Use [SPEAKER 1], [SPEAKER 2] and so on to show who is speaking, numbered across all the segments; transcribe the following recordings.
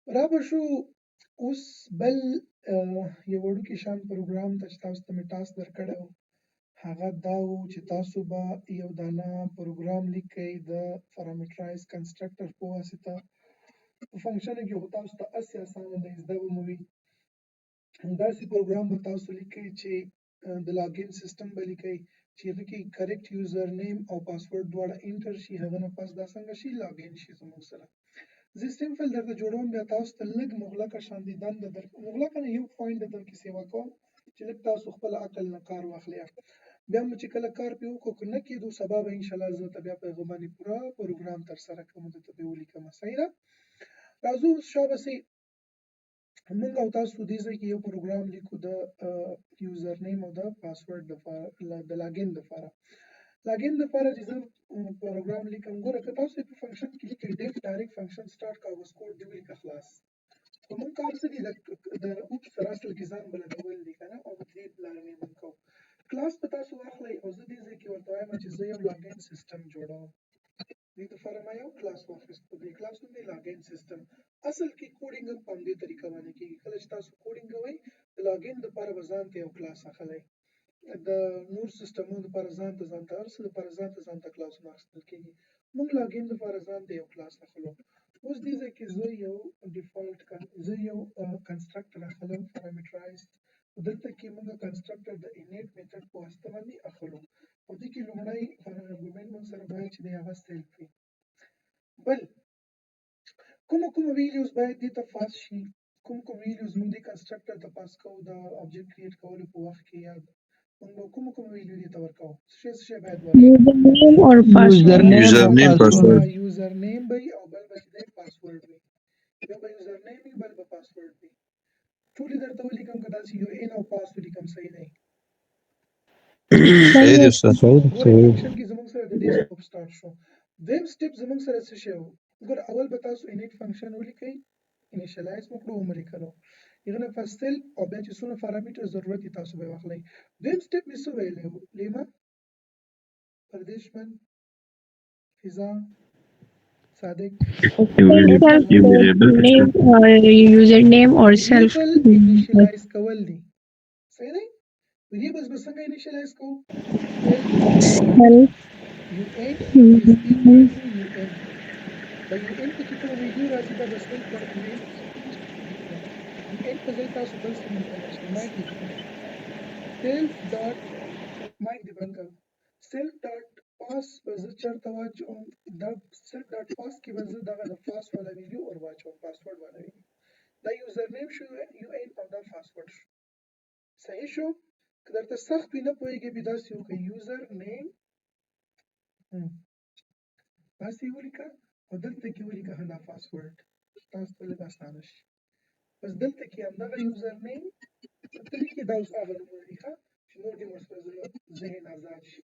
[SPEAKER 1] را به شو اوس بل یو وړوکی شان پروګرام ته چې تاسو ته مې ټاسک درکړی و هغه دا و چې تاسو به یو دانه پروګرام لیکئ د پارامترایز کنسټرکټر په واسطه په فنکشن کې خو تاسو ته هسې اسانه دی زده به مو وي داسې پروګرام به تاسو لیکئ چې د لاګین سیستم به لیکئ چې هغه کې کریکټ یوزر نیم او پاسورډ دواړه انټر شي هغه نه پس دا څنګه شي لاګین شي زموږ سره زه سیمپل درته جوړوم بیا تاسو ته لږ مغلقه شاندې دنده در مغلقه نه یو پوینټ درکې سیوا کوم چې لږ تاسو خپل عقل نه کار واخلئ بیا مو چې کله کار پې وکړو که نه کېدو سبا به انشاءالله زه ته بیا په هغه باندې پوره پروګرام ترسره کوم درته پې ولیکمه صحیح ده راځو اوس شابسې موږ او تاسو دې ځای کې یو پروګرام لیکو د یوزر نیم او د پاسورډ د لاګین لپاره لاګین لپاره چې زه پروګرام لیکم ګوره که تاسو په فنکشن کې لیکئ ډیف ډایرکټ فنکشن سٹارټ کاغذ کوډ دې ولیکه خلاص خو موږ کار څه دي د اوپس سره اصل کې ځان بلدول دي که نه او دې پلانې موږ کوو کلاس په تاسو واخلئ او زه دې ځای کې ورته وایم چې زه یو لاګین سیستم جوړوم دې لپاره ما یو کلاس واخیستو دې کلاس نوم دی لاګین سیستم اصل کې کوډینګ هم په همدې طریقه باندې کېږي کله چې تاسو کوډینګ کوئ د لاګین دپاره به ځان ته یو کلاس اخلئ د نور سیستمونو لپاره ځان ته هر څه لپاره ځان ته کلاسونه اخیستل کېږي موږ لاګین لپاره ځان ته یو کلاس اخلو اوس دې ځای کې زه یو ډیفالټ زه یو کنسټرکټر اخلم پارامترایز دلته کې موږ کنسټرکټر د انیټ میتھډ په واسطه باندې اخلو په دې کې لومړی ارګومنټ موږ سره باید چې دی هغه سیلف وي بل کوم ویلیوز باید دې ته پاس شي کوم ویلیوز موږ دې کنسټرکټر ته پاس کوو د آبجیکټ کریټ کولو په وخت کې یا موږ به کوم ویلیو دې ته ورکوو څه باید ورشي
[SPEAKER 2] username or
[SPEAKER 3] Username,
[SPEAKER 2] password.
[SPEAKER 3] password.
[SPEAKER 1] یوزر نیم به او بل به چې دی پاسورډ وي یو به یوزر نیم وي بل به پاسورډ وي ټولې درته ولیکم که داسې یو ان او پاس ولیکم صحیح دی
[SPEAKER 3] صحیح دی استاد.
[SPEAKER 1] ګورئ فنکشن کې زموږ سره د ډیسکټاپ سٹارټ شو دویم سټپ زموږ سره څه شی و ګوره اول به تاسو انیټ فنکشن ولیکئ انیشلایز مو کړو ومو لیکلو هغه نه پس سیل او بیا چې څونه پارامتر ضرورت دي تاسو به واخلئ دویم سټپ مې څه ویلی و لیما پردیشمن فضا صادق
[SPEAKER 2] Self name or username or self.
[SPEAKER 1] ویریبل انیشلایز کول دي صحیح دی ویریبلز به څنګه انیشلایز کوو
[SPEAKER 2] Self.
[SPEAKER 1] یو ان is equal to un دا یو ان کې چې کوم ویلیو راځي دا به سیلف ډاټ یو ان is equal to un یو ان په ځای تاسو بل څه لیکلی شئ مایک دې بند کړه سیلف ډاټ مایک دې بند کړه سیلف ډاټ پاس به زه چېرته واچوم دا سیلف ډاټ پاس کې به زه دغه د پاس والا ویلیو ور واچوم پاسورډ والا ویلیو دا یوزر نیم شو یو ان او دا پاسورډ شو صحیح شو که درته سخت وي نه پوهېږې بیا داسې وکړئ یوزر نیم داسې ولیکه او دلته کې ولیکه دا پاسورډ تاسو ته لږ اسانه شي بس دلته کې همدغه یوزر نیم ته لیکې دا اوس هغه نومونه دي ښه چې نور دې ورسره ذهن ازاد شي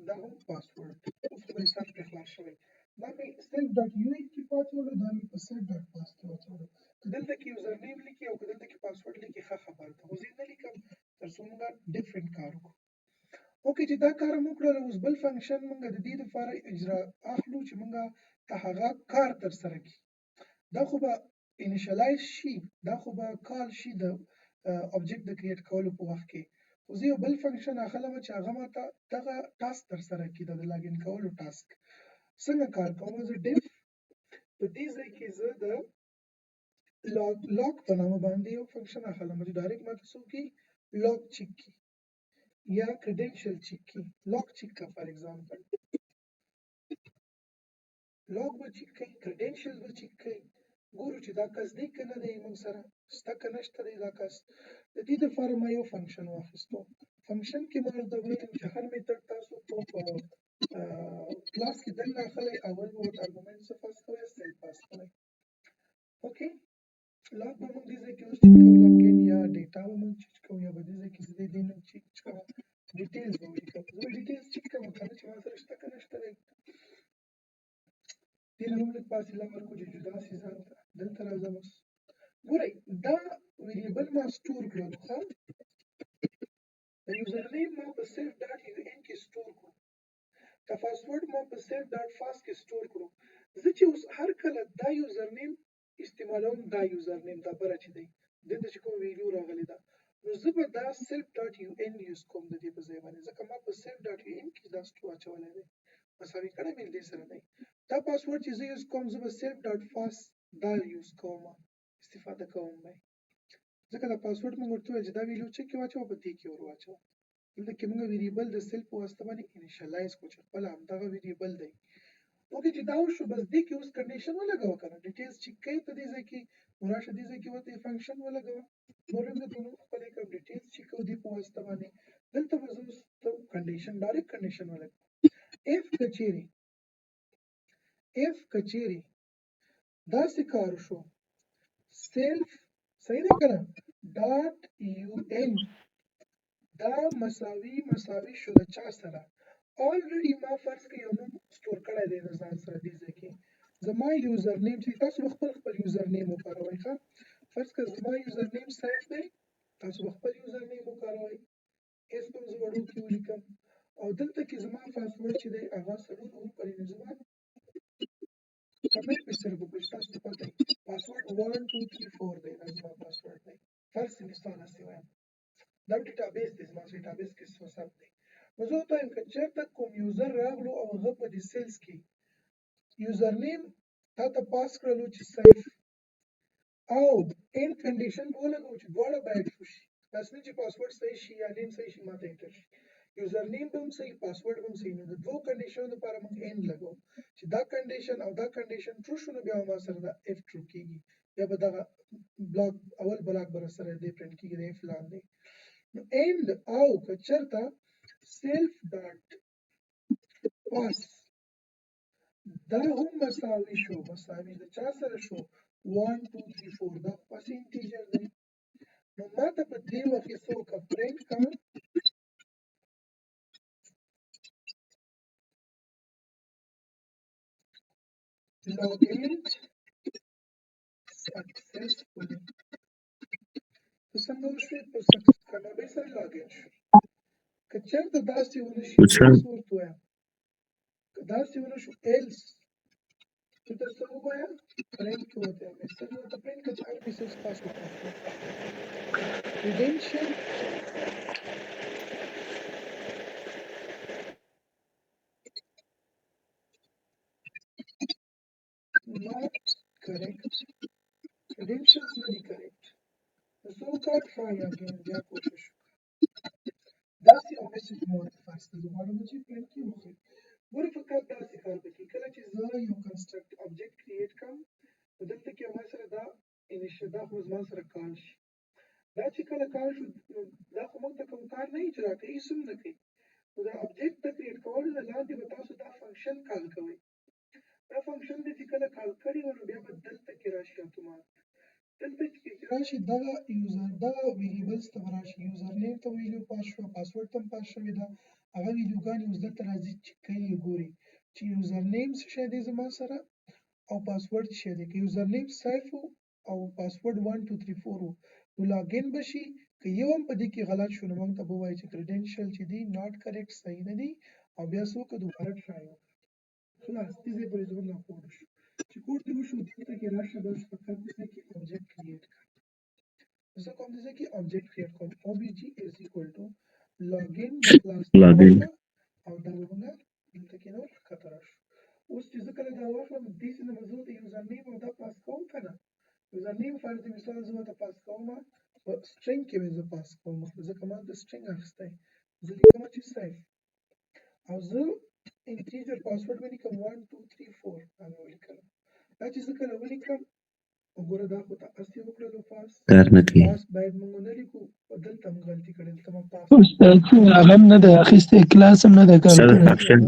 [SPEAKER 1] دا هم پاسورډ اوس خو مې سر پرې خلاص شوی دا مې سیلف ډاټ یو ان کې پاچوړو دا مې په سیلف ډاټ پاس کې واچوړو که دلته کې یوزر نیم لیکي او که دلته کې پاسورډ لیکي ښه خبره ده خو زه یې نه لیکم تر څو موږ ډفرنټ کار وکړو اوکې چې دا کار مو کړل اوس بل فنکشن موږ د دې لپاره اجرا اخلو چې موږ ته هغه کار ترسره کړي دا خو به انیشلایز شي دا خو به کال شي د آبجیکټ د کریټ کولو په وخت کې خو زه یو بل فنکشن اخلم چې هغه ماته دغه ټاسک ترسره کړي د لاګین کولو ټاسک څنګه کار کوم زه ډیف په دې ځای کې زه د لاګ په نامه باندې یو فنکشن اخلم چې ډایرکټ ماته څه وکړي لاګ چیک کړي یا credential چیک کی لاک چیک کا فار ایگزامپل لاک به چیک کړئ credentials به چیک کړئ ګورو چې دا کس دی که نه دی موږ سره شته که نشته دی دا کس د دې دپاره ما یو فنکشن واخیستو فنکشن کې ما درته ویل چې هر میتډ تاسو په کلاس کې دننه اخلئ اول به ورته ارګومنټ څه پاس کوئ سیل پاس کوئ اوکې لاک به موږ دې ځای کې اوس چیک کوو لاګین یا ډیټا به موږ چیک کوو یا به دې ځای کې زه دې نوم چیک کوم ډیټیلز به ولیکم زه به ډیټیلز چیک کوم که نه چې ما سره شته که نشته دی دې نه هم لږ فاصله ورکړو چې جدا سي ځان ته دلته راځم اوس ګورئ دا ویریبل ما سټور کړل ښه د یوزر نیم ما په سیلف ډاټ یو ان کې سټور کړو د پاسورډ ما په سیلف ډاټ فاس کې سټور کړو زه چې اوس هر کله دا یوزر نیم استعمالوم دا یوزر نیم دا بره چې دی دلته چې کوم ویډیو راغلی ده نو زه به دا self dot un یوز کوم د دې په ځای باندې ځکه ما په self dot un کې دا واچولی دی مساوي کړی مې دې سره دی دا پاسورډ چې زه یوز کوم زه به self dot fast دا یوز کوم استفاده کوم دی ځکه دا پاسورډ موږ ورته وویل چې دا ویډیو چې کې واچوه په دې کې ور واچوه دلته کې موږ ویریبل د self په واسطه باندې انیشلایز کړو چې خپل همدغه ویریبل دی اوکې چې دا وشو بس دې کې اوس کنډیشن ولګوه کنه ډیټیلز چې کوي په دې ځای کې نو راشه دې ځای کې ورته فنکشن ولګوه نور موږ ته نو خپل کوم ډیټیلز چې کوي دې په واسطه باندې دلته به زه کنډیشن ډایرکټ کنډیشن ولګوم اف کچيري داسې کار شو سیلف صحیح ده کنه ډاټ یو ان دا مساوي شو د چا سره already ما فرض کړ یو نوم سٹور کړی دی د ځان سره دې ځای کې زما یوزر نیم چې تاسو خپل یوزر نیم وکاروئ ښه فرض کړ زما یوزر نیم سیف دی تاسو خپل یوزر نیم وکاروئ اس کوم زه وړو کې ولیکم او دلته کې زما پاسورډ چې دی هغه څلور حروف لري زما کمنټ په سر وکړئ تاسو ته پته پاسورډ 1 2 3 4 دی دا زما پاسورډ دی فرض مثال اسې وایم دا ډیټابیس دی زما ډیټابیس کې څه ثبت دی نو زه وایم که چېرته کوم یوزر راغلو او هغه په دې سیلز کې یوزر نیم تا ته پاس کړلو چې سیف او ان کنډیشن ولګو چې دواړه باید وشي داسې نه چې پاسورډ صحیح شي یا نیم صحیح شي ماته انټر شي یوزر نیم به هم صحیح پاسورډ به هم صحیح نو د دوه کنډیشنو لپاره موږ ان لګو چې دا کنډیشن او دا کنډیشن ټرو شو نو بیا ما سره دا اف ټرو کیږي یا به دغه بلاک اول بلاک بر سره دې پرنټ کیږي د اف لاندې نو اند او که چېرته self dot pass دا هم مساوي شو مساوي د چا سره شو 1 2 3 4 دا پس انټیجر دی نو ماته په دې وخت کې څو کا پرنټ کا login successfully څه څنګه وشوې په سکسس کامیابۍ سره لاګین شو که چېرته داسې ونه شي ورته وایم که داسې ونه شو ایلس دلته څه ووایم پرنټ کې ورته وایم میسج ورته پرنټ کړه چې هر میسج تاسو وکړئ credential not correct credentials not correct so can't try again بیا کوشش داسې یو میسج مو ورته فرض کړه زه غواړم چې پرنټ کې وکړئ ګوره فقط داسې کار وکړي کله چې زه یو کنسټرکټ آبجیکټ کریټ کړم نو دلته کې ما سره دا دا خو زما سره کال شي دا چې کله کال شو دا خو موږ ته کوم کار نه اجرا کوي هېڅ هم نه کوي نو دا آبجیکټ د کریټ کولو نه لاندې به تاسو دا فنکشن کال کوئ دا فنکشن دی چې کله کال کړي وي نو بیا به دلته کې راشي اتومات دلته چې راشي دغه یوزر دغه ویریبلز ته به راشي یوزر نیم ته ویلیو پاس شوه پاسورډ ته هم پاس شوې ده هغه ویلیوګانې اوس دلته راځي چې کوي ګوري چې یوزر نیم څه شی دی زما سره او پاسورډ څه شی دی که یوزر نیم سیف او پاسورډ 1 2 3 4 نو لاګین به شي که یو هم په دې کې غلط شو نو موږ ته به ووایي چې کریډنشل چې دي ناټ کریکټ صحیح نه دي او بیا څه وکړو دوباره ټرای وکړو خلاص دې ځای پورې زموږ دا کوډ شو چې کوډ دې وشو دلته کې راشه بس فقط دې کې آبجیکټ کریټ کړه زه کوم دې کې آبجیکټ کریټ کوم obj is equal to login د کلاس او دا موږ دلته کې نو ښکته راشو اوس چې زه کله دا واخلم دې څخه به زه د یوزر نیم او دا پاس کوم که نه یوزر نیم فرض مثال زه ورته پاس کوم په سټرینګ کې مې زه پاس کوم ځکه ما د سټرینګ اخیستی زه لیکم چې سیف او زه انټیجر پاسورډ مې لیکم 1 2 3 4 دا مې ولیکلم دا چې زه کله ولیکم وګوره دا خو تاسې وکړلو پاس پاس باید موږ ونه لیکو دلته هم غلطي کړې دلته ما پاس
[SPEAKER 3] هغه هم نه دی اخیستی کلاس هم نه دی کار کړی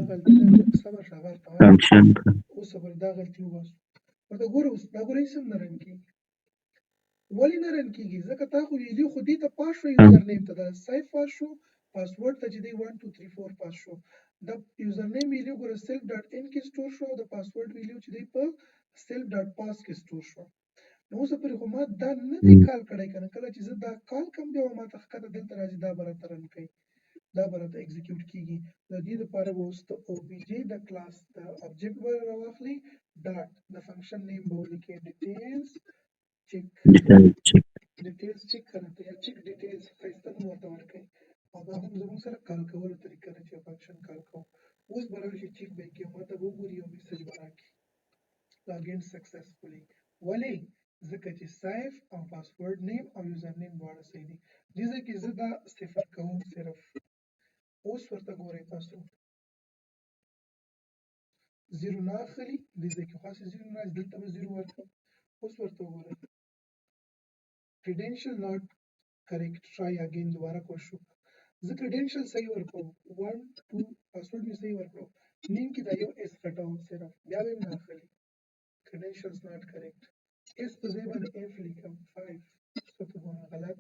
[SPEAKER 1] اوس به دا غلطي وباسو ورته ګوره اوس دا ګوره هېڅ هم نه رن کېږي ولې نه رن کېږي ځکه تا خو ویډیو خو دې ته پاس شو یوزر نیم ته دا سیف پاس شو پاسورډ ته چې دی 1 2 3 4 پاس شو د یوزر نیم ویډیو ګوره self dot in کې سٹور شو او د پاسورډ ویډیو چې دی په self dot pass کې سٹور شو نو اوس پرې خو ما دا نه دی کال کړی کنه کله چې زه دا کال کوم بیا ما ته ښکته دلته راځي دا به راته رن کوي دا به راته اکزیکیوټ کیږي. د دې دپاره به اوس د OBJ د کلاس د آبجیکټ به راواخلئ ډاټ د فنکشن نیم به ولیکئ ډیټیلز چیک ډیټیلز چیک کنه یا چیک ډیټیلز ښایسته نوم ورته ورکئ او دا هم زموږ سره کال کولو طریقه ده چې فنکشن کال کوو. اوس به راشي چیک به یې کړي ما ته به وګوري یو میسج به راکړي لاګین سکسسفولي. ولې؟ ځکه چې سیف او پاسورډ نیم او یوزر نیم دواړه صحیح دي. دې ځای کې زه دا صفر کوم صرف. اوس ورته ګورئ تاسو زیرو نه اخلي دې ځای کې خاصې زیرو نه راځي دلته به زیرو ورکړم. اوس ورته وګورئ credential not correct try again دوباره کوشش وکړه. زه credential صحیح ورکوم 1 2 پاسورډ مې صحیح ورکړو نیم کې دا یو اس کټوم صرف بیا به نه اخلي credentials not correct اس په ځای باندې اف لیکم 5 څه ګوره غلط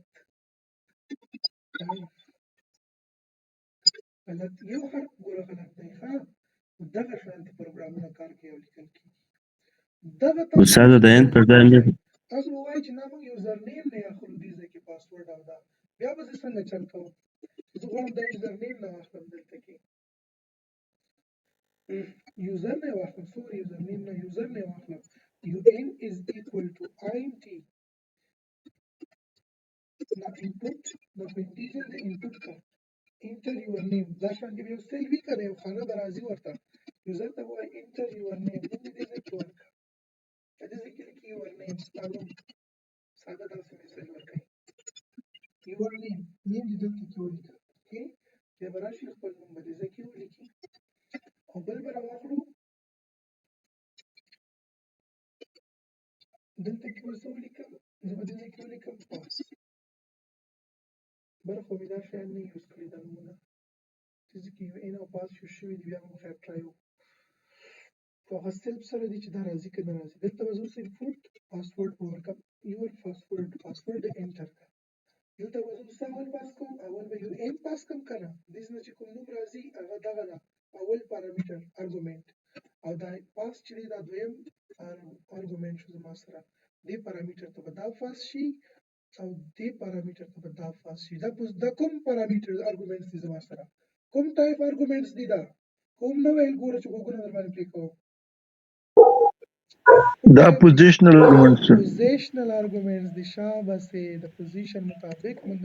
[SPEAKER 1] 5 غلط یو حرف ګوره غلط دی ښه دغه شانتي پروګرامونه کار کوي او لیکل کېږي. دغه
[SPEAKER 4] استاد د ان پر ځای مې
[SPEAKER 1] تاسو به وایئ چې نه موږ یوزر نیم نه اخلو دې ځای کې پاسورډ او دا بیا به زه څنګه چل کوم زه غواړم دا یوزر نیم نه واخلم دلته کې یوزر نه واخلم سوري یوزر نیم نه یوزر نه واخلم UN is equal to INT now input the integer the input کا enter your name دا شان کې یو سیل وی کړي او خانه برازي ورته یوزر ته وایي enter your name دې دې ځکه ورکړه دې ځکه کې your name ستاسو ساده داسې میسج ورکړي your name نیم دې دلته کې ولیکه اوکې بیا به راشي خپل نوم به دې ځکه ولیکي او بل به راواخلو دلته کې ورسره ولیکم زه به دې ځکه ولیکم پاس بل خو مې دا شیان نه یوز کړي دا نومونه چې ځکه یو ان او پاس یوز شوي دي بیا به مو خیر ټرای وکړو خو هغه سلف سره دي چې دا راځي که نه راځي دلته به زه اوس انپوټ پاسورډ به ورکړم یور پاسورډ انټر کړه دلته به زه اوس اول پاس کوم اول به یو ان پاس کوم که نه دې نه چې کوم نوم راځي هغه دغه ده اول پارامیټر ارګومنټ او دا پاس چې دی دا دویم ارګومنټ شو زما سره دې پارامیټر ته به دا پاس شي او دې پارامیټر ته به دا پاس شي دا کوم پارامیټر ارګومنټس دي زما سره کوم ټایپ ارګومنټس دي دا کوم نه ویل ګوره چې غوږونه در باندې پرې کوم
[SPEAKER 3] دا پوزیشنل ارګومنټس
[SPEAKER 1] پوزیشنل ارګومنټس دي شاباسې د پوزیشن مطابق موږ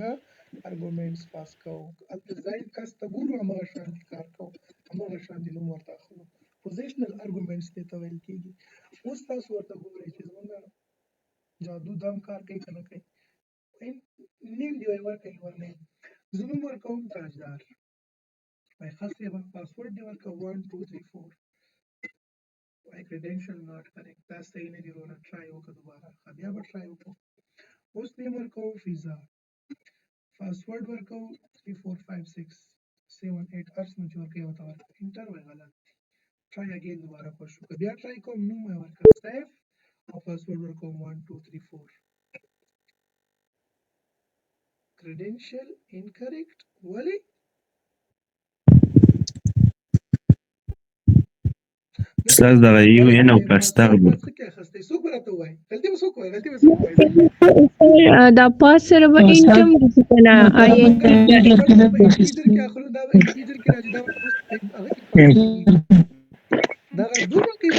[SPEAKER 1] ارګومنټس پاس کوو هلته ځای کس ته ګورو هماغه شانتي کار کوو هماغه شانتي نوم ورته اخلو پوزیشنل ارګومنټس دې ته ویل کېږي. اوس تاسو ورته ګورئ چې زموږ جادو دام کار کوي که نه کوي نیم دی وایي ورکوي یور نیم زه نوم ورکوم تاجدار وایي ښه صیبه پاسورډ دې ورکړه 1 2 3 4 وایي credential not correct دا صحیح نه دي وروره ټرای وکړه دوباره بیا به ټرای وکړو اوس نیم ورکوو فیضا پاسورډ ورکوو 3 4 5 6 7 8 هر څومره چې ورکوي ورته ورکړه انټر وایي غلط دی ټرای اګین دوباره کوشش وکړه بیا ټرای کوم نوم وایي ورکړه سیف او پاسورډ ورکوم 1 2 3 4 credential incorrect ولې
[SPEAKER 4] استاد دغه یو ان او پاستا ګور
[SPEAKER 1] څه کې اخستې څوک به راته ووایي غلطي به څوک وایي غلطي به څوک وایي
[SPEAKER 2] دا پاس سره به انټم دي کنه آی ان
[SPEAKER 1] انټیجر کې اخلو دا به انټیجر کې راځي دا به اوس هغه کې دا دومره کوي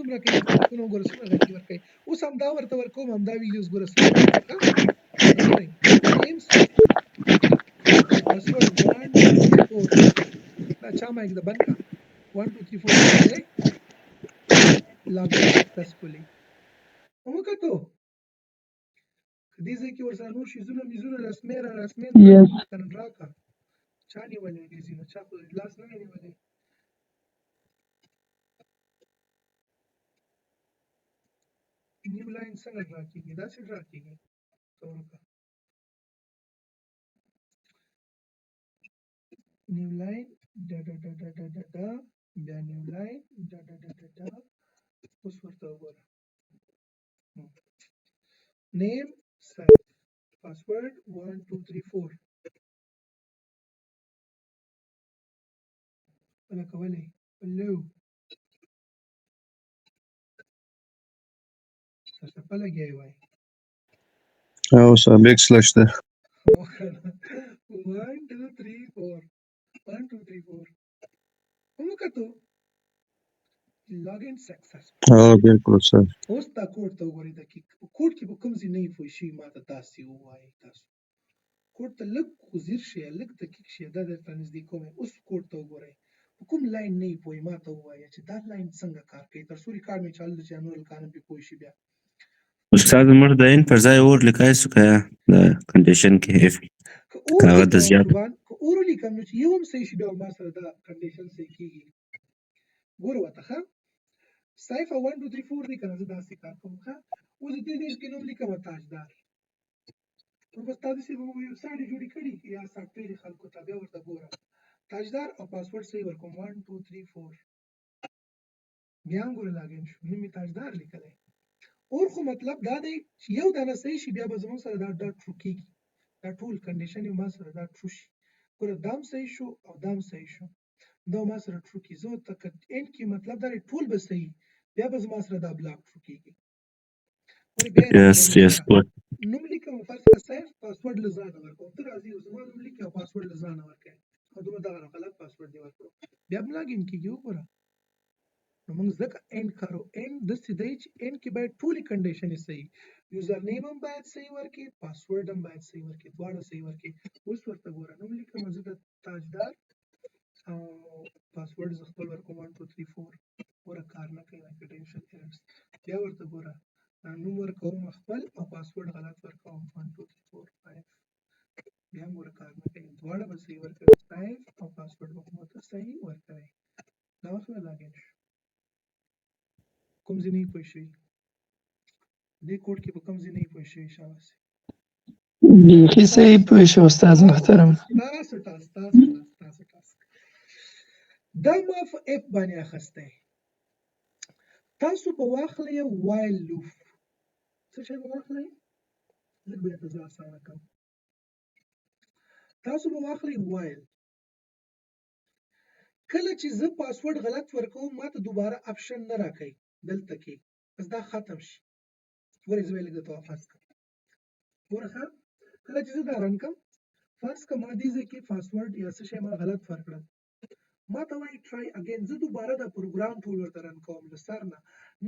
[SPEAKER 1] دومره کوي تاسو ګورئ څومره غلطي ورکوي اوس هم دا ورته ورکوم هم دا ویډیوز ګوره څومره ګورئ نیم پاسورډ 1 2 3 4 دا چا مایک ده بند کا 1 2 3 4 دی لاګین سکسسفولي وکړو دې ځای کې ورسره نور شیزونه میزونه رسمي کنه راکا چا نیولې دې ځینو چا خو لاس نه نیولې نیو لاین څنګه ډرا کېږي داسې ډرا کېږي نیو لاین دا بیا نیو لاین دا اوس ورته وګوره name set password 1 2 3 4 ولا کولې لو څه په لګي وای
[SPEAKER 3] او سابق سلاش ده
[SPEAKER 1] 1 2 3 4 1 2 3 4 هم کتو لاګین سکسسفل
[SPEAKER 4] او بالکل سر
[SPEAKER 1] اوس دا کوډ ته وګورئ دقیق کوډ کې به کوم ځای نه وي پوه شوي ما ته داسې ووایي تاسو کوډ ته لږ خو ځیر شئ لږ دقیق شئ دا درته نږدې کوم اوس کوډ ته وګورئ په کوم لاین نه وي پوه ما ته ووایه چې دا لاین څنګه کار کوي تر څو ریکارډ مې چالو ده چې نور هلکان هم پرې پوه شي بیا
[SPEAKER 4] استاد موږ د ان پر ځای اور لیکای سو که د کنډیشن کې اف
[SPEAKER 1] که اور
[SPEAKER 4] هغه د
[SPEAKER 1] ولیکم
[SPEAKER 4] زیات
[SPEAKER 1] قربان که اور ولیکم نو چې یو هم صحیح شي بیا ما سره دا کنډیشن صحیح کېږي ګوره ورته ښه صیفه 1 2 3 4 دی که نه زه داسې کار کوم ښه اوس د دې دیش کې نوم لیکم تاجدار نو بس داسې به مو یو ساړې جوړې کړي یا سافټویر خلکو ته بیا ورته ګوره تاجدار او پاسورډ صحیح ورکوم 1 2 3 4 بیا هم ګوره لاګین شو نوم یې تاجدار لیکلی اور خو مطلب دا دی چې یو دانه صحیح شي بیا به زموږ سره دا ډاټ ټرو کېږي دا ټول کنډیشن یې ما سره دا ټرو شي ګوره دا هم صحیح شو او دا هم صحیح شو دا ما سره ټرو کېږي زه ورته که end کې مطلب دا دی ټول به صحیح بیا به زما سره دا بلاک ټرو کېږي ګورې بیا یې
[SPEAKER 4] یس
[SPEAKER 1] راته
[SPEAKER 4] یس
[SPEAKER 1] ګوره نوم لیکم فرض کړه صیف پاسورډ له ځانه ورکوم ته راځي او زما نوم لیکي او پاسورډ له ځانه ورکوي او دومره دغه غلط پاسورډ دې ورکړو بیا هم لاګین کېږي وګوره نو موږ ځکه end کارو end داسې دی چې end کې باید ټولې کنډیشنې صحیح یوزر نیم هم باید صحیح ورکړي پاسورډ هم باید صحیح ورکړي دواړه صحیح ورکړي اوس ورته ګوره نوم لیکم زه د تاجدار او پاسورډ زه خپل ورکوم 1 2 3 4 ګوره کار نه کوي کډنشل ایررز بیا ورته ګوره نوم ورکوم خپل او پاسورډ غلط ورکوم 1 2 3 4 5 بیا هم ګوره کار نه کوي دواړه به صحیح ورکوي صحیح او پاسورډ به خو ته صحیح ورکوي دا وخت به لاګین شو کوم ځای نه یې پوه شوي دې کوډ کې به کوم ځای نه یې پوه شوي شاباس
[SPEAKER 3] بیخي صحیح پوه شو استاد محترم
[SPEAKER 1] تاسو دا ما په اف باندې اخیستی تاسو به واخلئ وایل لوپ څه شی به واخلئ لږ به درته زه اسانه کړم تاسو به واخلئ وایل کله چې زه پاسورډ غلط ورکوم ما ته دوباره اپشن نه راکوي دلته کې بس دا ختم شي ګورئ زه به یې لږ درته واپس کړم ګوره ښه کله چې زه دا رن کړم فرض که ما دې ځای کې پاسورډ یا څه شی ما غلط ورکړل ما ته وایي ټرای اګین زه دوباره دا پروګرام ټول ورته رن کوم له سر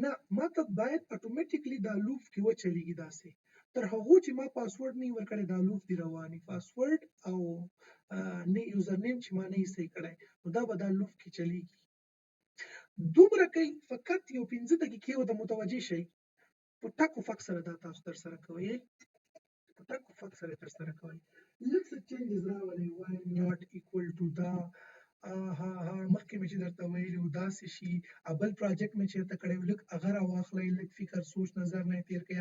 [SPEAKER 1] نه ما ته باید اټومیټیکلی دا لوپ کې وچلیږي داسې تر هغو چې ما پاسورډ نه وي ورکړی دا لوپ دې رواني پاسورډ او نه یوزر نیم چې ما نه یې صحیح کړی نو دا به دا لوپ کې چلیږي دومره کوي فقط یو 15 دقیقې ورته متوجه شئ په ټک و فک سره دا تاسو ترسره کوئ په ټک و فک سره ترسره کوئ لږ څه چینجز راولئ وایل ناټ ایکول ټو دا مخکې مې چې درته ویلي وو داسې شي بل پروجیکټ مې چېرته کړی و لږ هغه راواخلئ لږ فکر سوچ نظر نه یې تېر کړئ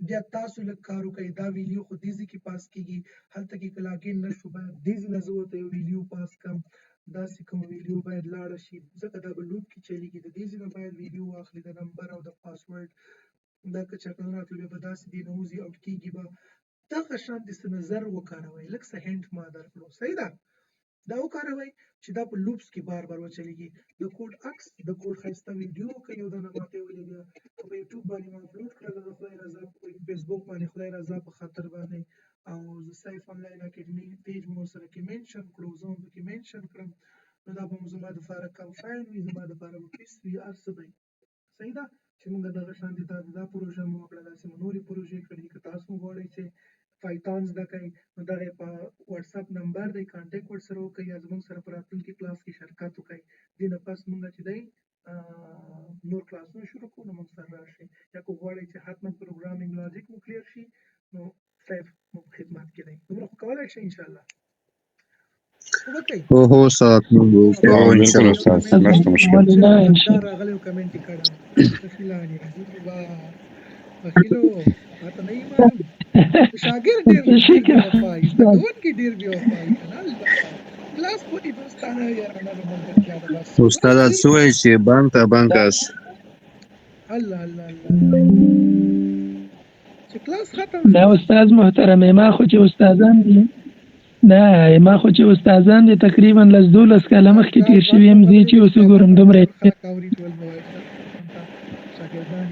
[SPEAKER 1] بیا تاسو لږ کار وکړئ دا ویډیو خو دې ځای کې پاس کېږي هلته کې که لاګین نه شو باید دې ځای نه زه ورته یو ویډیو پاس کړم داسې کوم ویډیو باید لاړه شي ځکه دا به لوپ کې چلیږي د دې ځای نه باید ویډیو واخلي د نمبر او د پاسورډ دا که چېرته نه راتلو بیا به داسې دې نه وځي اوټ کېږي به دغه شانتې څه نظر وکاروئ لږ څه هینټ ما درکړو صحیح ده دا وکاروئ چې دا په لوپس کې بار بار وچلیږي د کوډ عکس د کوډ ښایسته ویډیو که یو دانه ماته یې ولیده په یوټیوب باندې مې اپلوډ کړله د خدای رضا په فیسبوک باندې خدای رضا په خاطر باندې او زه سیف آنلاین اکیډمي پیج مې ورسره کې منشن کړو زه هم پکې منشن کړم نو دا به زما دپاره کم فاین وي زما دپاره به پیس وي هر څه دی صحیح ده چې موږ دغه شانتې دا پروژه مو وکړه داسې مو نورې پروژې کړي که تاسو غواړئ چې پایتان زده کړئ نو دغه په واتساپ نمبر دی کانټیکټ ورسره وکړئ یا زموږ سره په راتلونکي کلاس کې شرکت وکړئ دې نه پس موږ چې دی نور کلاسونه شروع کړو نو موږ سره راشئ یا که غواړئ چې حتما پروګرامینګ لاجیک مو کلیر شي نو صیب مو په خدمت کې دی دومره خو کولی شئ انشاءالله
[SPEAKER 5] هو استاد موږ کوو انشاءالله استاد نشته مشکل
[SPEAKER 1] راغلی او کمنټ یې کړی بخیلانې بخیلو ماته نه یې معلوم شاګرد ډېر بېوفایي زده کوونکي ډېر بېوفایي که نه کلاس پورې دوستانه یارانه د ملګرتیا ده بس
[SPEAKER 5] استاده څه وایي چې بانک ته بانکاس
[SPEAKER 1] الله چې کلاس ختم
[SPEAKER 3] دا استاد محترم ما خو چې استادان دي ما خو چې استادان دي تقریبا 12 کاله مخکې تېر شوي یم زه چې اوس وګورم دومره
[SPEAKER 1] شاګردان